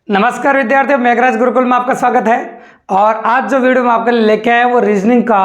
नमस्कार विद्यार्थियों, मेघराज गुरुकुल में आपका स्वागत है। और आज जो वीडियो मैं आपके लिए लेके आया वो रीजनिंग का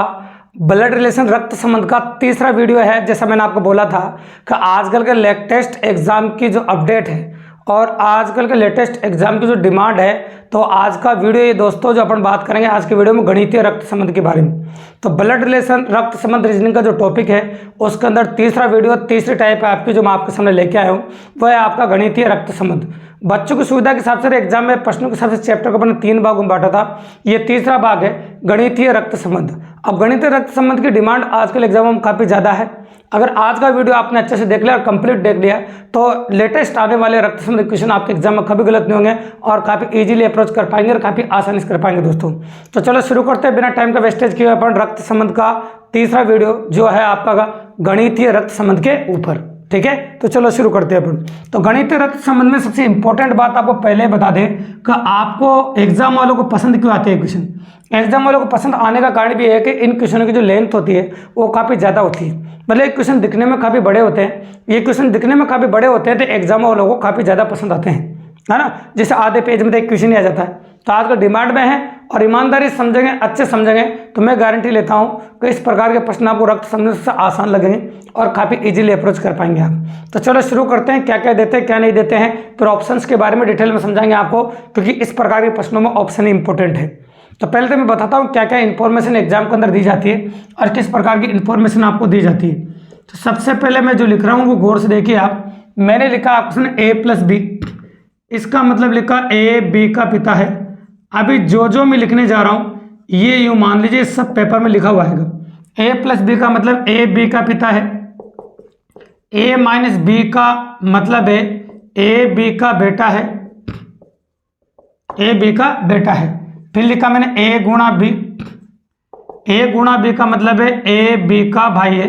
ब्लड रिलेशन रक्त संबंध का तीसरा वीडियो है। जैसा मैंने आपको बोला था कि आजकल के लेटेस्ट एग्जाम की जो अपडेट है और आजकल के लेटेस्ट एग्जाम की जो डिमांड है, तो आज का वीडियो ये दोस्तों जो अपन बात करेंगे आज के वीडियो में गणितीय रक्त संबंध के बारे में। तो ब्लड रिलेशन रक्त संबंध रीजनिंग का जो टॉपिक है उसके अंदर तीसरा वीडियो, तीसरी टाइप है आपकी जो मैं आपके सामने लेके आया हूँ, वह है आपका गणितीय रक्त संबंध। बच्चों की सुविधा के हिसाब से एग्जाम में प्रश्नों के हिसाब से चैप्टर को अपने 3 भाग में बांटा था। ये तीसरा भाग है गणितीय रक्त संबंध। अब गणितीय रक्त संबंध की डिमांड आजकल एग्जाम में काफ़ी ज़्यादा है। अगर आज का वीडियो आपने अच्छे से देख लिया और कंप्लीट देख लिया तो लेटेस्ट आने वाले रक्त संबंध क्वेश्चन आपके एग्जाम में कभी गलत नहीं होंगे और काफ़ी इजीली अप्रोच कर पाएंगे और काफ़ी आसानी से कर पाएंगे दोस्तों। तो चलो शुरू करते हैं बिना टाइम का वेस्टेज किए अपन रक्त संबंध का तीसरा वीडियो जो है आपका गणितीय रक्त संबंध के ऊपर। ठीक है, तो चलो शुरू करते हैं अपन। तो गणितीय रक्त संबंध में सबसे इंपॉर्टेंट बात आपको पहले बता दें कि आपको एग्जाम वालों को पसंद क्यों आते हैं क्वेश्चन। एग्जाम वालों को पसंद आने का कारण भी है कि इन क्वेश्चनों की जो लेंथ होती है वो काफ़ी ज़्यादा होती है। मतलब एक क्वेश्चन दिखने में काफ़ी बड़े होते हैं, ये क्वेश्चन दिखने में काफ़ी बड़े होते हैं तो एग्जाम वालों को काफ़ी ज़्यादा पसंद आते हैं, है ना। जैसे आधे पेज में एक क्वेश्चन ही आ जाता है। तो आजकल डिमांड में है और ईमानदारी से समझेंगे, अच्छे समझेंगे तो मैं गारंटी लेता हूं कि इस प्रकार के प्रश्न आपको रक्त संबंध से आसान लगेंगे और काफ़ी इजीली अप्रोच कर पाएंगे आप। तो चलो शुरू करते हैं, क्या क्या देते हैं क्या नहीं देते हैं, फिर ऑप्शंस के बारे में डिटेल में समझाएंगे आपको, क्योंकि इस प्रकार के प्रश्नों में ऑप्शन ही इंपॉर्टेंट है। तो पहले तो मैं बताता हूँ क्या क्या इन्फॉर्मेशन एग्जाम के अंदर दी जाती है और किस प्रकार की इन्फॉर्मेशन आपको दी जाती है। तो सबसे पहले मैं जो लिख रहा हूँ वो गौर से देखिए आप। मैंने लिखा ऑप्शन A+B, इसका मतलब लिखा A B का पिता है। अभी जो मैं लिखने जा रहा हूँ ये यूँ मान लीजिए सब पेपर में लिखा हुआ है। A+B का मतलब A B का पिता है, A - B का मतलब है A B का बेटा है, A B का बेटा है। फिर लिखा मैंने A गुणा B, A गुणा B का मतलब है A B का भाई है,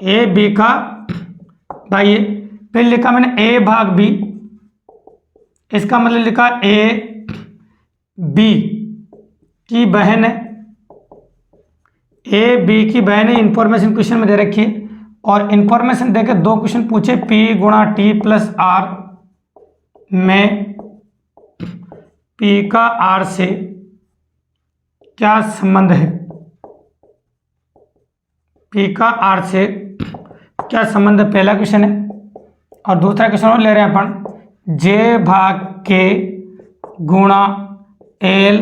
A B का भाई है। फिर लिखा मैंने A भाग B, इसका मतलब लिखा A B की बहन है, A B की बहन है। इंफॉर्मेशन क्वेश्चन में दे रखी है और इंफॉर्मेशन देकर 2 क्वेश्चन पूछे, P गुणा T प्लस R में P का R से क्या संबंध है, P का R से क्या संबंध है, पहला क्वेश्चन है। और दूसरा क्वेश्चन और ले रहे हैं अपन, J भाग K गुणा L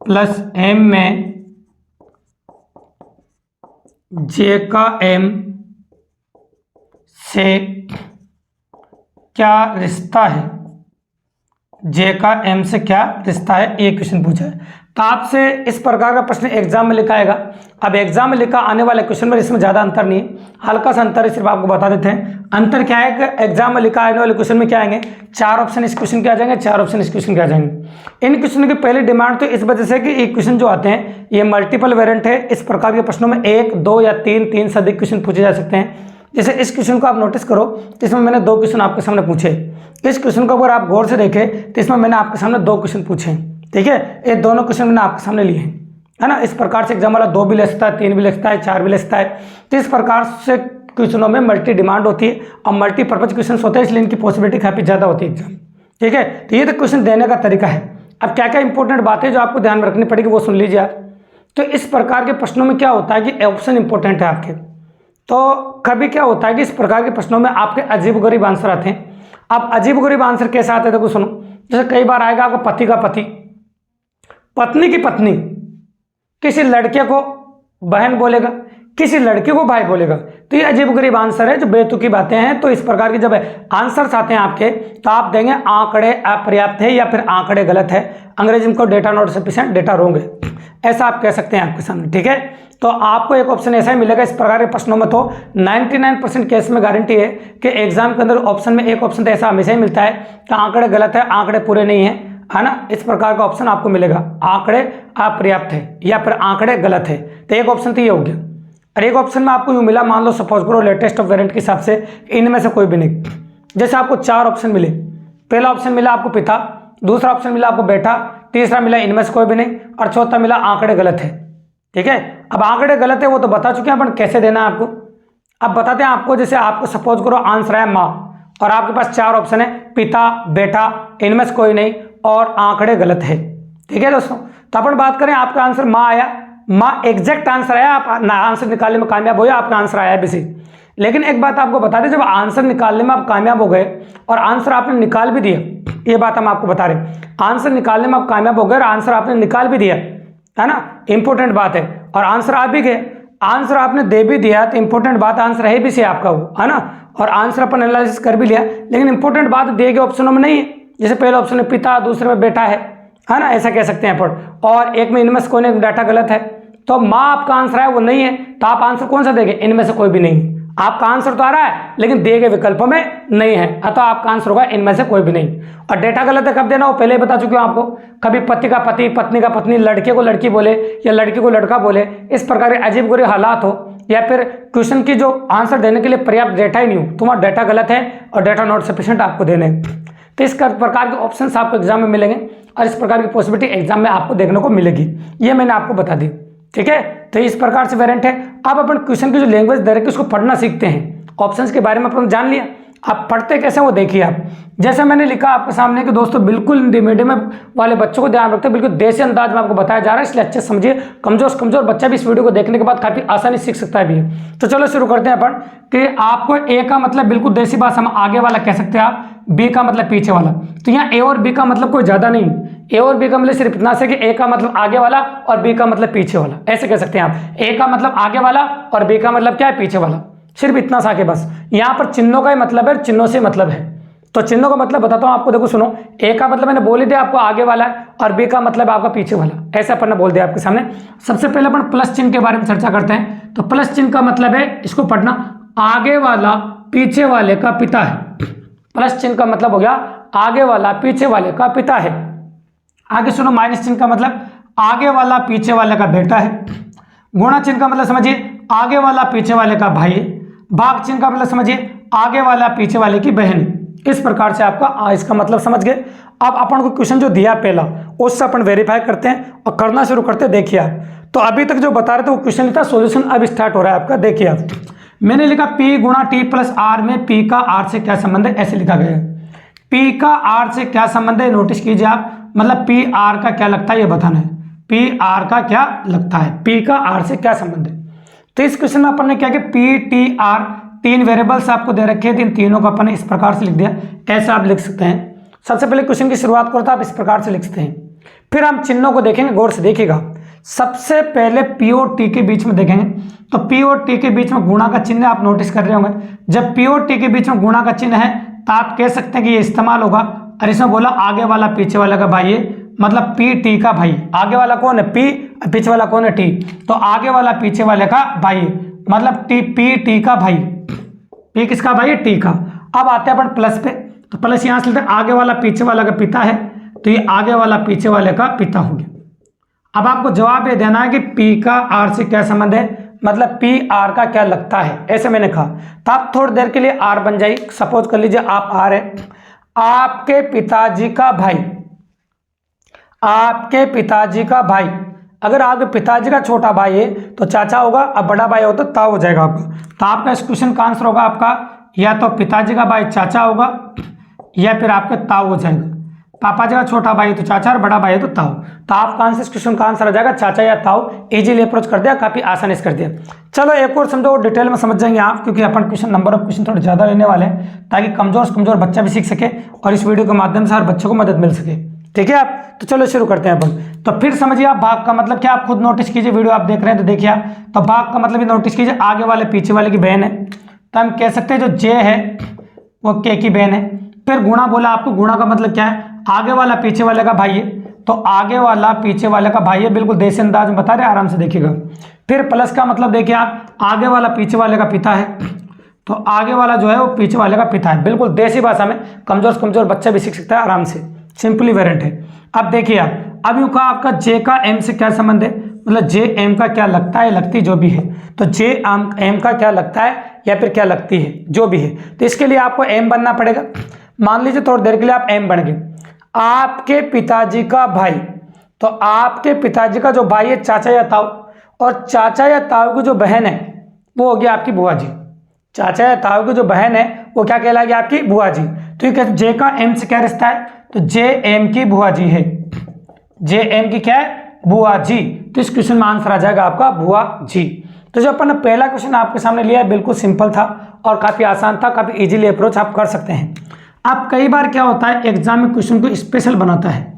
प्लस M में J का M से क्या रिश्ता है, J का M से क्या रिश्ता है, एक क्वेश्चन पूछा है। तो आपसे इस प्रकार का प्रश्न एग्जाम में लिखा आएगा। अब एग्जाम में लिखा आने वाले क्वेश्चन में इसमें ज़्यादा अंतर नहीं है, हल्का सा अंतर है, सिर्फ आपको बता देते हैं। अंतर क्या है कि एग्जाम में लिखा आने वाले क्वेश्चन में क्या आएंगे, 4 ऑप्शन इस क्वेश्चन के आ जाएंगे, 4 ऑप्शन इस क्वेश्चन के आ जाएंगे। इन क्वेश्चन की पहली डिमांड तो इस वजह से कि ये क्वेश्चन जो आते हैं ये मल्टीपल वेरिएंट है। इस प्रकार के प्रश्नों में 1, 2 या 3 से अधिक क्वेश्चन पूछे जा सकते हैं। जैसे इस क्वेश्चन को आप नोटिस करो तो इसमें मैंने 2 क्वेश्चन आपके सामने पूछे। इस क्वेश्चन को अगर आप गौर से देखें तो इसमें मैंने आपके सामने 2 क्वेश्चन पूछे। ठीक है, ये दोनों क्वेश्चन मैंने आपके सामने लिए हैं, है ना। इस प्रकार से एग्जाम वाला 2 भी ले सकता है, 3 भी ले सकता है, 4 भी ले सकता है। तो इस प्रकार से क्वेश्चनों में मल्टी डिमांड होती है और मल्टीपर्पज क्वेश्चन होते हैं, इसलिए इनकी पॉसिबिलिटी काफ़ी ज़्यादा होती है एग्जाम। ठीक है, तो ये तो क्वेश्चन देने का तरीका है। अब क्या क्या इंपॉर्टेंट बातें जो आपको ध्यान में रखनी पड़ेगी वो सुन लीजिए आप। तो इस प्रकार के प्रश्नों में क्या होता है कि ऑप्शन इंपॉर्टेंट है आपके। तो कभी क्या होता है कि इस प्रकार के प्रश्नों में आपके अजीबोगरीब आंसर आते हैं। अब अजीबोगरीब आंसर कैसे आते हैं देखो सुनो। जैसे कई बार आएगा आपको पति का पति, पत्नी की पत्नी, किसी लड़के को बहन बोलेगा, किसी लड़के को भाई बोलेगा। तो ये अजीबोगरीब आंसर है जो बेतुकी बातें हैं। तो इस प्रकार के जब आंसर्स आते हैं आपके तो आप देंगे आंकड़े अपर्याप्त है या फिर आंकड़े गलत है। अंग्रेजी में को डेटा नॉट सफिशिएंट, डेटा रोंग है, ऐसा आप कह सकते हैं आपके सामने। ठीक है, तो आपको एक ऑप्शन ऐसा ही मिलेगा। इस प्रकार के प्रश्नों में तो 99% केस में गारंटी है कि एग्जाम के अंदर ऑप्शन में एक ऑप्शन तो ऐसा हमेशा ही मिलता है कि आंकड़े गलत है, आंकड़े पूरे नहीं है, है ना। इस प्रकार का ऑप्शन आपको मिलेगा, आंकड़े अपर्याप्त है या फिर आंकड़े गलत है। तो एक ऑप्शन तो ये हो गया। और एक ऑप्शन में आपको यूँ मिला, मान लो सपोज करो लेटेस्ट ऑफ वेरिएंट के हिसाब से इनमें से कोई भी नहीं। जैसे आपको 4 ऑप्शन मिले, पहला ऑप्शन मिला आपको पिता, दूसरा ऑप्शन मिला आपको बेटा, तीसरा मिला इनमें से कोई भी नहीं और चौथा मिला आंकड़े गलत है। ठीक है, अब आंकड़े गलत है वो तो बता चुके हैं अपन कैसे देना है आपको। अब बताते हैं आपको। जैसे आपको सपोज करो आंसर है माँ और आपके पास 4 ऑप्शन है, पिता, बेटा, इनमें से कोई नहीं, और आंकड़े गलत है। ठीक है दोस्तों, तो अपन बात करें, आपका आंसर माँ आया, माँ एग्जैक्ट आंसर आया, आप आंसर निकालने में कामयाब हो, आपका आंसर आया भी सही। लेकिन एक बात आपको बता दें, जब आंसर निकालने में आप कामयाब हो गए और आंसर आपने निकाल भी दिया, ये बात हम आपको बता रहे हैं, आंसर निकालने में आप कामयाब हो गए और आंसर आपने निकाल भी दिया, है ना, इंपॉर्टेंट बात है, और आंसर आ भी गए, आंसर आपने दे भी दिया, तो इंपॉर्टेंट बात आंसर है भी सही आपका वो, है ना, और आंसर अपन एनालिसिस कर भी लिया, लेकिन इंपॉर्टेंट बात दिए गए ऑप्शनों में नहीं है। जैसे पहले ऑप्शन में पिता, दूसरे में बेटा है ना, ऐसा कह सकते हैं अपन, और एक में इनमें से कोई डाटा गलत है, तो माँ आपका आंसर है वो नहीं है, तो आप आंसर कौन सा देंगे, इनमें से कोई भी नहीं। आपका आंसर तो आ रहा है लेकिन दिए गए विकल्पों में नहीं है, अतः आपका आंसर होगा इनमें से कोई भी नहीं। और डेटा गलत है कब देना, वो पहले ही बता चुके हूं आपको, कभी पति का पति, पत्नी का पत्नी, लड़के को लड़की बोले या लड़की को लड़का बोले, इस प्रकार के अजीब बुरे हालात हो, या फिर क्वेश्चन की जो आंसर देने के लिए पर्याप्त डेटा ही नहीं हो, तुम्हारा डेटा गलत है और डेटा नॉट सफिशिएंट आपको देने हैं, तो इस प्रकार के ऑप्शंस आपको एग्जाम में मिलेंगे और इस प्रकार की पॉसिबिलिटी एग्जाम में आपको देखने को मिलेगी, ये मैंने आपको बता दी। ठीक है, तो इस प्रकार से वेरिएंट है। अब अपन क्वेश्चन की जो लैंग्वेज दे रखे उसको पढ़ना सीखते हैं, ऑप्शंस के बारे में अपन जान लिया, आप पढ़ते कैसे वो देखिए आप। जैसे मैंने लिखा आपके सामने कि दोस्तों बिल्कुल हिंदी मीडियम वाले बच्चों को ध्यान रखते हैं, बिल्कुल देसी अंदाज में आपको बताया जा रहा है, इसलिए अच्छे समझिए, कमजोर से कमजोर बच्चा भी इस वीडियो को देखने के बाद काफी आसानी सीख सकता है भी है। तो चलो शुरू करते हैं अपन कि आपको ए का मतलब बिल्कुल देसी भाषा में आगे वाला कह सकते हैं आप, बी का मतलब पीछे वाला, तो यहाँ ए और बी का मतलब कोई ज्यादा नहीं, ए और बी का मतलब सिर्फ इतना से कि ए का मतलब आगे वाला और बी का मतलब पीछे वाला, ऐसे कह सकते हैं आप, ए का मतलब आगे वाला और बी का मतलब क्या है, पीछे वाला, सिर्फ इतना सा के बस। यहाँ पर चिन्हों का ही मतलब है, चिन्हों से मतलब है, तो चिन्हों का मतलब बताता हूँ आपको, देखो सुनो, ए का मतलब मैंने बोल ही दिया आपको आगे वाला है और बी का मतलब आपका पीछे वाला, ऐसा अपन ने बोल दिया आपके सामने। सबसे पहले अपन प्लस चिन्ह के बारे में चर्चा करते हैं, तो प्लस चिन्ह का मतलब है, इसको पढ़ना, आगे वाला पीछे वाले का पिता है। प्लस चिन्ह का मतलब हो गया आगे वाला पीछे वाले का पिता है। आगे सुनो, माइनस चिन्ह का मतलब आगे वाला पीछे वाले का बेटा है। गुणा चिन्ह का मतलब समझिए आगे वाला पीछे वाले का भाई है। भाग चिन्ह का मतलब समझिए आगे वाला पीछे वाले की बहन है। इस प्रकार से आपका इसका मतलब समझ गए। अब अपन को क्वेश्चन जो दिया पहला उससे अपन वेरीफाई करते हैं और करना शुरू करते हैं। देखिए आप, तो अभी तक जो बता रहे थे वो क्वेश्चन लिखा, सॉल्यूशन अब स्टार्ट हो रहा है आपका। देखिए आप, मैंने लिखा P गुणा T प्लस R में P का R से क्या संबंध है, ऐसे लिखा गया है। P का R से क्या संबंध है, नोटिस कीजिए आप, मतलब P R का क्या लगता है ये बताना है। P R का क्या लगता है, P का R से क्या संबंध है। तो इस क्वेश्चन में अपन ने क्या किया, P T R तीन वेरिएबल्स आपको दे रखे थे, इन तीनों को अपन ने इस प्रकार से लिख दिया, ऐसा आप लिख सकते हैं। सबसे पहले क्वेश्चन की शुरुआत करो तो आप इस प्रकार से लिख सकते हैं। फिर हम चिन्हों को देखेंगे, गौर से देखिएगा। सबसे पहले P और T के बीच में देखेंगे, तो P और T के बीच में गुणा का चिन्ह आप नोटिस कर रहे होंगे। जब P और T के बीच में गुणा का चिन्ह है तो आप कह सकते हैं कि ये इस्तेमाल होगा। और इसमें बोला आगे वाला पीछे वाला का भाई है, मतलब P T का भाई। आगे वाला कौन है, P, पीछे वाला कौन है, T, तो आगे वाला पीछे वाले का भाई, मतलब P T का भाई। P किसका भाई है, T का। अब आते हैं अपन प्लस पे, तो प्लस यहां से लेते हैं, आगे वाला पीछे वाला का पिता है, तो ये आगे वाला पीछे वाले का पिता हो गया। अब आपको जवाब ये देना है कि P का R से क्या संबंध है, मतलब P R का क्या लगता है, ऐसे मैंने कहा। तो आप थोड़ी देर के लिए R बन जाइए। सपोज कर लीजिए आप R है, आपके पिताजी का भाई, आपके पिताजी का भाई। अगर आपके पिताजी का छोटा भाई है तो चाचा होगा, अब बड़ा भाई हो तो ताऊ हो जाएगा आपका। तो आपका इस क्वेश्चन का आंसर होगा आपका या तो पिताजी का भाई चाचा होगा या फिर आपके ताऊ हो जाएगा। पापा जी का छोटा भाई तो चाचा और बड़ा भाई है तो ताऊ। तो आपका आंसर, इस क्वेश्चन का आंसर आ जाएगा चाचा या ताऊ। इजीली अप्रोच कर दिया, काफी आसानी से कर दिया। चलो एक और समझो, डिटेल में समझ जाएंगे आप, क्योंकि अपन क्वेश्चन नंबर ऑफ क्वेश्चन थोड़े ज्यादा लेने वाले हैं ताकि कमजोर से कमजोर बच्चा भी सीख सके और इस वीडियो के माध्यम से हर बच्चों को मदद मिल सके। ठीक है आप, तो चलो शुरू करते हैं अपन। तो फिर समझिए आप, भाग का मतलब क्या, आप खुद नोटिस कीजिए, वीडियो आप देख रहे हैं तो देखिए आप। तो भाग का मतलब नोटिस कीजिए, आगे वाले पीछे वाले की बहन है, तो हम कह सकते हैं जो जे है वो के की बहन है। फिर गुणा बोला आपको, गुणा का मतलब क्या है, आगे वाला पीछे वाले का भाई है, तो आगे वाला पीछे वाले का भाई है, बिल्कुल देसी अंदाज में बता रहे, आराम से देखिएगा। फिर प्लस का मतलब देखिए आप, आगे वाला पीछे वाले का पिता है, तो आगे वाला जो है वो पीछे वाले का पिता है, बिल्कुल देसी भाषा में, कमजोर से कमजोर बच्चा भी सीख सकता है आराम से, सिंपली वेरिएंट है। अब देखिए आप, अब यूं कहा आपका जे का एम से क्या संबंध है, मतलब जे एम का क्या लगता है, लगती जो भी है, तो जे एम का क्या लगता है या फिर क्या लगती है, जो भी है। तो इसके लिए आपको एम बनना पड़ेगा। मान लीजिए थोड़ी देर के लिए आप एम बन गए। आपके पिताजी का भाई, तो आपके पिताजी का जो भाई है चाचा या ताऊ, और चाचा या ताऊ की जो बहन है वो होगी आपकी बुआ जी। चाचा या ताऊ की जो बहन है वो क्या कहलाएगी? आपकी बुआ जी। तो ये जे का एम से क्या रिश्ता है? तो जे एम की बुआ जी है, जे एम की क्या है? बुआ जी। तो इस क्वेश्चन में आंसर आ जाएगा आपका बुआ जी। तो जो अपन ने पहला क्वेश्चन आपके सामने लिया है बिल्कुल सिंपल था और काफी आसान था, काफी इजीली अप्रोच आप कर सकते हैं। अब कई बार क्या होता है एग्जाम में क्वेश्चन को स्पेशल बनाता है।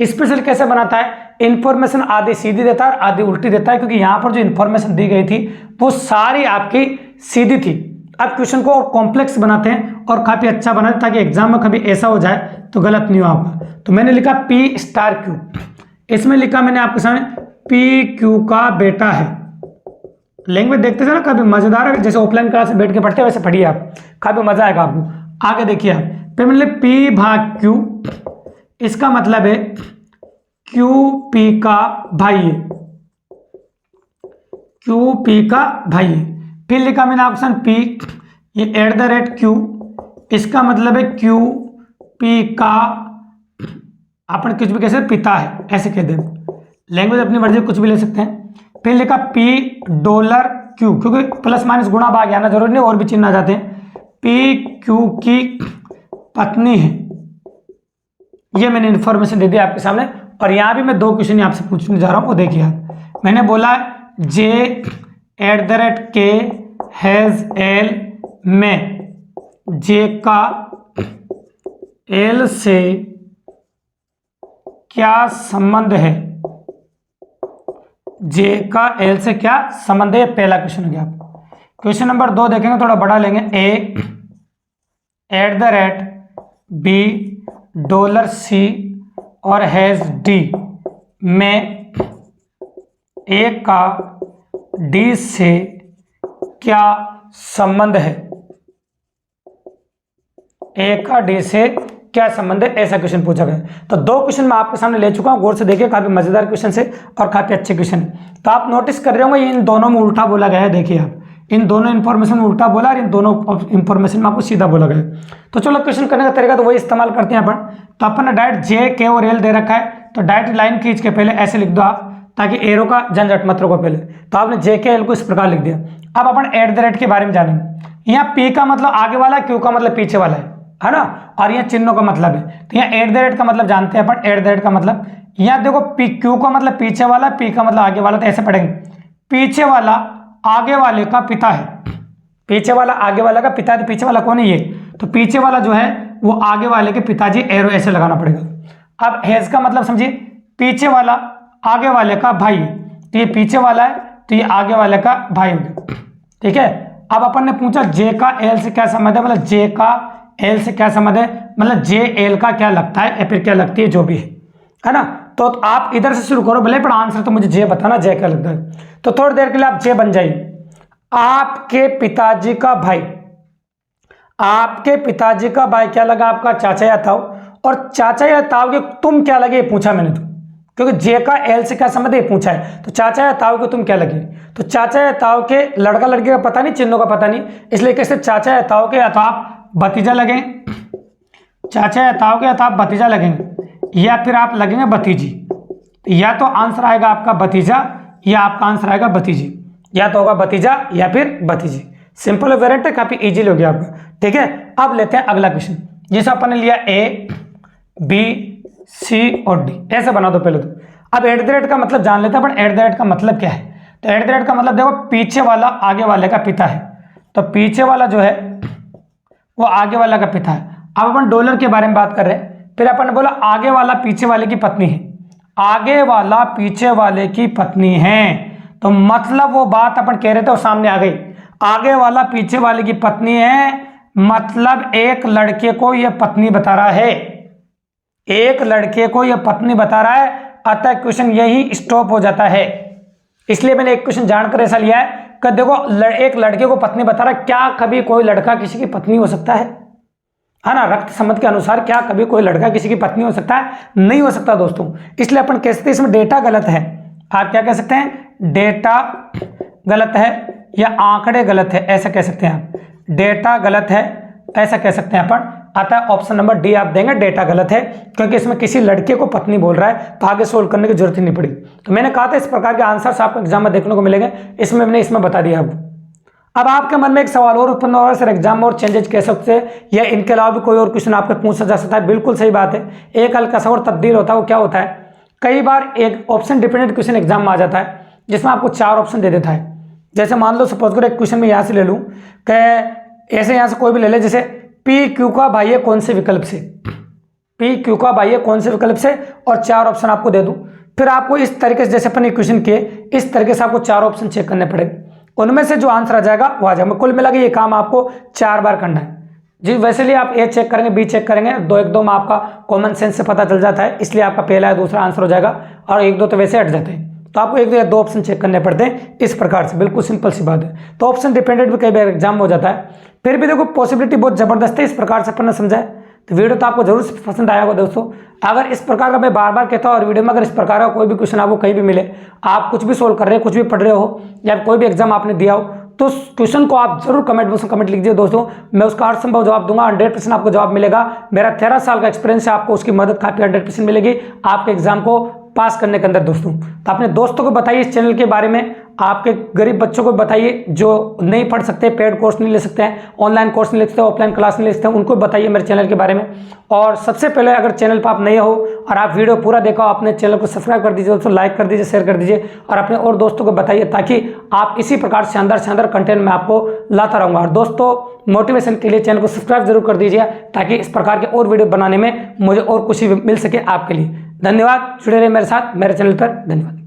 स्पेशल कैसे बनाता है? इंफॉर्मेशन आधी सीधी देता है और आधी उल्टी देता है, क्योंकि यहां पर जो इंफॉर्मेशन दी गई थी वो सारी आपकी सीधी थी। अब क्वेश्चन को और कॉम्प्लेक्स बनाते हैं और काफी अच्छा बनाते हैं ताकि एग्जाम में कभी ऐसा हो जाए तो गलत नहीं हो आपका। तो मैंने लिखा पी स्टार क्यू, इसमें लिखा मैंने आपके सामने पी क्यू का बेटा है। लैंग्वेज देखते थे ना, काफी मजेदार है, जैसे ऑफलाइन क्लास में बैठ के पढ़ते हैं वैसे पढ़िए आप, काफी मजा आएगा आपको। आगे देखिए आप, फिर मैंने पी भाग क्यू, इसका मतलब है क्यू पी का भाई है, क्यू पी का भाई है। फिर लिखा मैंने ऑप्शन पी, ये एट द रेट क्यू, इसका मतलब है क्यू पी का अपन कुछ भी कैसे पिता है, ऐसे कह दे। लैंग्वेज अपनी मर्जी कुछ भी ले सकते हैं। फिर लिखा पी डॉलर क्यू, क्योंकि प्लस माइनस गुणा भाग आना जरूरी नहीं, और भी चिन्ह आ जाते हैं। पी क्यू की पत्नी है, ये मैंने इंफॉर्मेशन दे दी आपके सामने। और यहां भी मैं दो क्वेश्चन आपसे पूछने जा रहा हूं, वो देखिए आप। मैंने बोला जे एट द रेट के हैज एल में जे का एल से क्या संबंध है? जे का एल से क्या संबंध है? पहला क्वेश्चन हो गया। क्वेश्चन नंबर 2 देखेंगे, थोड़ा बड़ा लेंगे। A at the rate B dollar C और हैज डी में ए का डी से क्या संबंध है? ए का डी से क्या संबंध है, ऐसा क्वेश्चन पूछा गया। तो दो क्वेश्चन मैं आपके सामने ले चुका हूं, गौर से देखिए, काफी मजेदार क्वेश्चन से और काफी अच्छे क्वेश्चन। तो आप नोटिस कर रहे होंगे इन दोनों में उल्टा बोला गया है। देखिए आप, इन दोनों इंफॉर्मेशन में उल्टा बोला और इन दोनों इंफॉर्मेशन में आपको सीधा बोला गया। तो चलो क्वेश्चन करने का तरीका तो वही इस्तेमाल करते हैं अपन। तो अपन ने डायरेक्ट जे के और एल दे रखा है, तो डायरेक्ट लाइन खींच के पहले ऐसे लिख दो आप, ताकि एरो का झंझट मत रखो पहले। तो आपने जे के एल को इस प्रकार लिख दिया। अब अपन एट द रेट के बारे में जानेंगे। यहाँ पी का मतलब आगे वाला, क्यू का मतलब पीछे वाला है ना, और यहाँ चिन्हों का मतलब है। तो यहाँ एट द रेट का मतलब जानते हैं अपन, एट द रेट का मतलब यहाँ देखो पी, क्यू का मतलब पीछे वाला, पी का मतलब आगे वाला। तो ऐसे पढ़ेंगे, पीछे वाला आगे वाले का पिता है, पीछे वाला आगे वाला का पिता है। तो पीछे वाला कौन है? ये। तो पीछे वाला जो है वो आगे वाले के पिताजी, एरो ऐसे लगाना पड़ेगा। अब हैज का मतलब समझिए, पीछे वाला आगे वाले का भाई, तो ये पीछे वाला है तो ये आगे वाले का भाई हो गया। ठीक है। अब अपन ने पूछा जे का एल से क्या संबंध है, मतलब जे का एल से क्या संबंध है, मतलब जे एल का क्या लगता है या फिर क्या लगती है, जो भी है ना। तो आप इधर से शुरू करो भले, पर आंसर तो मुझे जे बताना, जे क्या लगता है। तो थोड़ी देर के लिए आप जे बन जाइए। आपके पिताजी का भाई, आपके पिताजी का भाई क्या लगा आपका? चाचा या ताऊ। और चाचा या ताऊ के तुम क्या लगे, पूछा मैंने तो, क्योंकि जे का एल से क्या संबंध है पूछा है। तो चाचा या ताऊ के तुम क्या लगे? तो चाचा या ताऊ के, लड़का लड़के का पता नहीं, चिन्हों का पता नहीं, इसलिए कैसे चाचा या ताऊ के, या तो आप भतीजा लगेंगे, चाचा या ताऊ के, या तो आप भतीजा लगेंगे, या फिर आप लगेंगे भतीजी। या तो आंसर आएगा आपका भतीजा, या आपका आंसर आएगा भतीजी, या तो होगा भतीजा या फिर भतीजी। सिंपल वेरिएंट है, काफी इजीली हो गया आपका। ठीक है। अब लेते हैं अगला क्वेश्चन, जैसे अपन ने लिया ए बी सी और डी, ऐसे बना दो पहले तो। अब एट द रेट का मतलब जान लेते हैं अपन, एट द रेट का मतलब क्या है। तो एट द रेट का मतलब देखो, पीछे वाला आगे वाले का पिता है, तो पीछे वाला जो है वो आगे वाला का पिता है। अब अपन डॉलर के बारे में बात कर रहे हैं। फिर अपन ने बोला आगे वाला पीछे वाले की पत्नी है, आगे वाला पीछे वाले की पत्नी है। तो मतलब वो बात अपन कह रहे थे वो सामने आ गई, आगे वाला पीछे वाले की पत्नी है, मतलब एक लड़के को यह पत्नी बता रहा है, एक लड़के को यह पत्नी बता रहा है। अतः क्वेश्चन यही स्टॉप हो जाता है। इसलिए मैंने एक क्वेश्चन जानकर ऐसा लिया है कि देखो एक लड़के को पत्नी बता रहा है, क्या कभी कोई लड़का किसी की पत्नी हो सकता है ना। रक्त संबंध के अनुसार क्या कभी कोई लड़का किसी की पत्नी हो सकता है? नहीं हो सकता दोस्तों। इसलिए अपन कह सकते हैं इसमें डेटा गलत है। आप क्या कह सकते हैं? डेटा गलत है या आंकड़े गलत है, ऐसा कह सकते हैं आप। डेटा गलत है ऐसा कह सकते हैं अपन। अतः ऑप्शन नंबर डी आप देंगे, डेटा गलत है, क्योंकि इसमें किसी लड़के को पत्नी बोल रहा है, तो आगे सोल्व करने की जरूरत ही नहीं पड़ी। तो मैंने कहा था इस प्रकार के आंसर्स आपको एग्जाम में देखने को मिलेंगे, इसमें मैंने इसमें बता दिया आपको। अब आपके मन में एक सवाल और उत्पन्न हो रहा है, सर एग्जाम में और चेंजेस कह सकते हैं या इनके अलावा भी कोई और क्वेश्चन आपको पूछा जा सकता है। बिल्कुल सही बात है, एक हल्का सा और तब्दील होता है। वो क्या होता है, कई बार एक ऑप्शन डिपेंडेंट क्वेश्चन एग्जाम में आ जाता है जिसमें आपको 4 ऑप्शन दे देता है। जैसे मान लो सपोज करो एक क्वेश्चन में यहाँ से ले लूँ कि ऐसे यहाँ से कोई भी ले ले, जैसे पी क्यू का बाह्य कौन से विकल्प से, पी क्यू का बाह्य कौन से विकल्प से, और 4 ऑप्शन आपको दे दूँ। फिर आपको इस तरीके से जैसे अपन क्वेश्चन किए इस तरीके से आपको 4 ऑप्शन चेक करने पड़ेंगे, उनमें से जो आंसर आ जाएगा वो आ जाएगा। कुल मिला के ये काम आपको 4 बार करना है जी। वैसे लिए आप ए चेक करेंगे, बी चेक करेंगे, 2 1 2 में आपका कॉमन सेंस से पता चल जाता है, इसलिए आपका पहला या दूसरा आंसर हो जाएगा, और 1 2 तो वैसे हट जाते हैं। तो आपको 1 2 या 2 ऑप्शन चेक करने पड़ते हैं इस प्रकार से, बिल्कुल सिंपल सी बात है। तो ऑप्शन डिपेंडेंट भी कई बार एग्जाम में हो जाता है। फिर भी देखो पॉसिबिलिटी बहुत जबरदस्त है, इस प्रकार से अपन ने समझा है। तो वीडियो तो आपको जरूर पसंद आया होगा दोस्तों। अगर इस प्रकार का, मैं बार बार कहता हूँ, और वीडियो में अगर इस प्रकार का कोई भी क्वेश्चन आपको कहीं भी मिले, आप कुछ भी सोल्व कर रहे हो, कुछ भी पढ़ रहे हो, या कोई भी एग्जाम आपने दिया हो, तो उस क्वेश्चन को आप जरूर कमेंट बॉक्स में कमेंट लिख दीजिए दोस्तों। मैं उसका हर संभव जवाब दूंगा, 100% आपको जवाब मिलेगा। मेरा 13 साल का एक्सपीरियंस है, आपको उसकी मदद काफी 100% मिलेगी आपके एग्जाम को पास करने के अंदर दोस्तों। तो अपने दोस्तों को बताइए इस चैनल के बारे में, आपके गरीब बच्चों को बताइए जो नहीं पढ़ सकते, पेड कोर्स नहीं ले सकते हैं, ऑनलाइन कोर्स नहीं ले सकते, ऑफलाइन क्लास नहीं ले सकते हैं, उनको बताइए मेरे चैनल के बारे में। और सबसे पहले अगर चैनल पर आप नए हो और आप वीडियो पूरा देखा हो, अपने चैनल को सब्सक्राइब कर दीजिए दोस्तों, लाइक कर दीजिए, शेयर कर दीजिए, और अपने और दोस्तों को बताइए, ताकि आप इसी प्रकार शानदार शानदार कंटेंट मैं आपको लाता रहूँगा। और दोस्तों मोटिवेशन के लिए चैनल को सब्सक्राइब जरूर कर दीजिए, ताकि इस प्रकार के और वीडियो बनाने में मुझे और खुशी मिल सके आपके लिए। धन्यवाद, जुड़े रहे मेरे साथ मेरे चैनल पर। धन्यवाद।